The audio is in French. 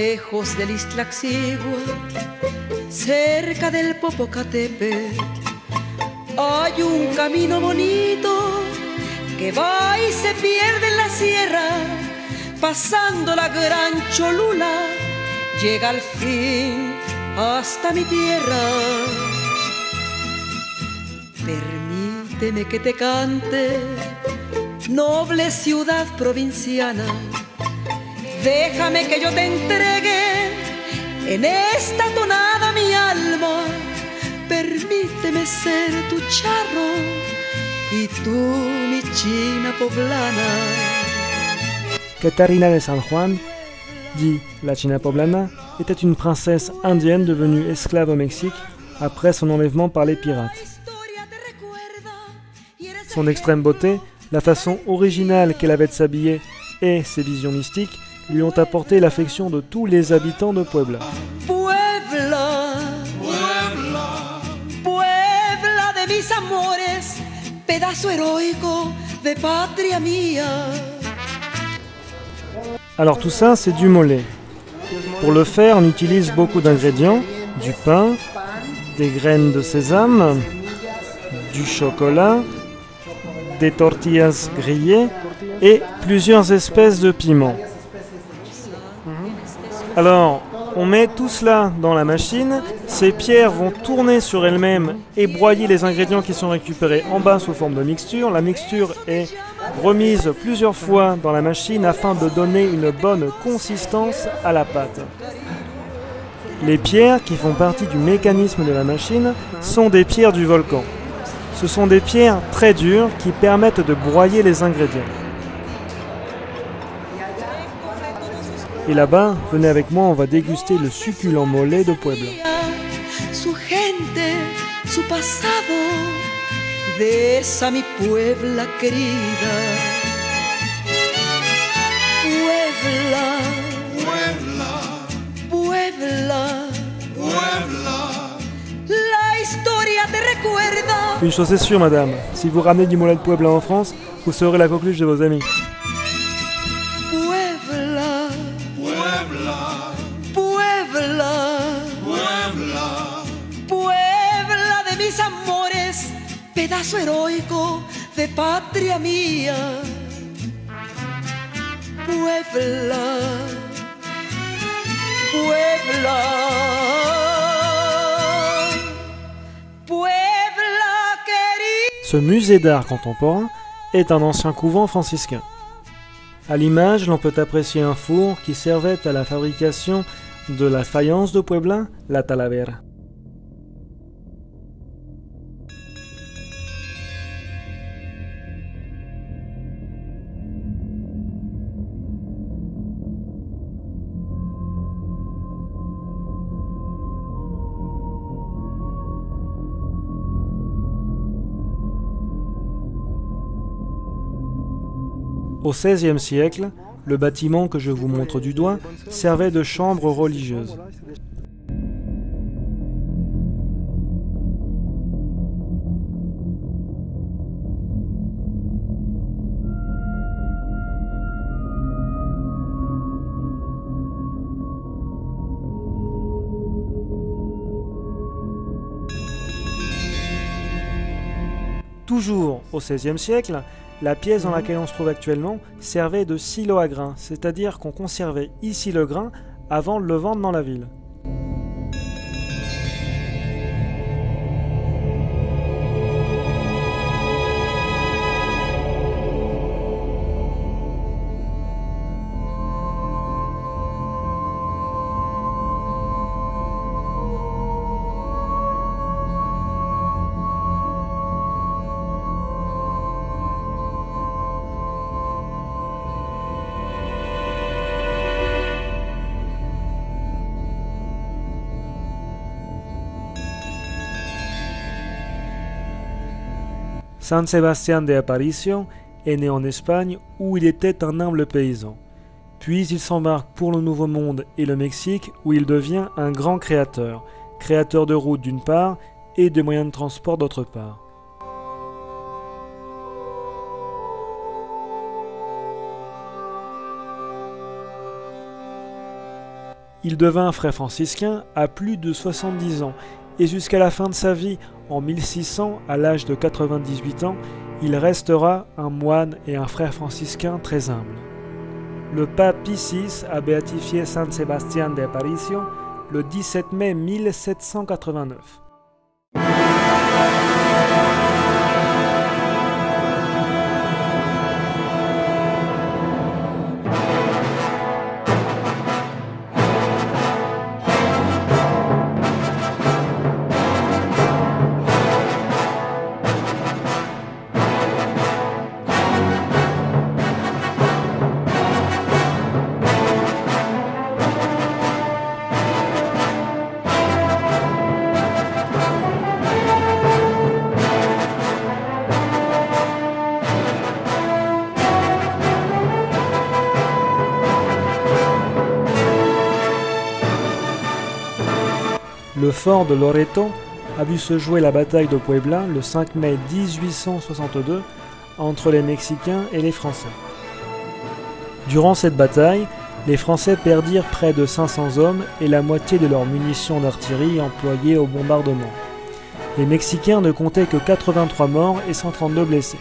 lejos del Ixtlaxigua, cerca del Popocatépetl, hay un camino bonito que va y se pierde en la sierra, pasando la gran Cholula, llega al fin hasta mi tierra. Permíteme que te cante, noble ciudad provinciana, déjame que yo te entregue en esta tonada mi alma, permíteme ser tu charro y tú mi china poblana. Catarina de San Juan, dit la China poblana, était une princesse indienne devenue esclave au Mexique après son enlèvement par les pirates. Son extrême beauté, la façon originale qu'elle avait de s'habiller et ses visions mystiques lui ont apporté l'affection de tous les habitants de Puebla. Puebla, Puebla, Puebla de mis amores, pedazo heroico de patria mía. Alors tout ça, c'est du mollet. Pour le faire, on utilise beaucoup d'ingrédients, du pain, des graines de sésame, du chocolat, des tortillas grillées et plusieurs espèces de piments. Alors, on met tout cela dans la machine, ces pierres vont tourner sur elles-mêmes et broyer les ingrédients qui sont récupérés en bas sous forme de mixture. La mixture est remise plusieurs fois dans la machine afin de donner une bonne consistance à la pâte. Les pierres qui font partie du mécanisme de la machine sont des pierres du volcan. Ce sont des pierres très dures qui permettent de broyer les ingrédients. Et là-bas, venez avec moi, on va déguster le succulent mollet de Puebla. Su gente, su pasado, de esa mi Puebla querida. Puebla, Puebla, Puebla, Puebla. La historia te recuerda. Une chose est sûre, madame, si vous ramenez du mollet de Puebla en France, vous serez la coqueluche de vos amis. Puebla de mis amores, pedazo heroico de patria mía. Puebla, Puebla, Puebla querida. Ce musée d'art contemporain est un ancien couvent franciscain. À l'image, l'on peut apprécier un four qui servait à la fabrication de la faïence de Puebla, la talavera. Au XVIe siècle, le bâtiment que je vous montre du doigt servait de chambre religieuse. Toujours au XVIe siècle, la pièce dans laquelle on se trouve actuellement servait de silo à grains, c'est-à-dire qu'on conservait ici le grain avant de le vendre dans la ville. San Sebastián de Aparicio est né en Espagne où il était un humble paysan. Puis il s'embarque pour le Nouveau Monde et le Mexique où il devient un grand créateur, créateur de routes d'une part et de moyens de transport d'autre part. Il devint frère franciscain à plus de 70 ans et jusqu'à la fin de sa vie, en 1600, à l'âge de 98 ans, il restera un moine et un frère franciscain très humble. Le pape Pie VI a béatifié San Sebastián de Aparicio le 17 mai 1789. Le fort de Loreto a vu se jouer la bataille de Puebla le 5 mai 1862 entre les Mexicains et les Français. Durant cette bataille, les Français perdirent près de 500 hommes et la moitié de leurs munitions d'artillerie employées au bombardement. Les Mexicains ne comptaient que 83 morts et 132 blessés.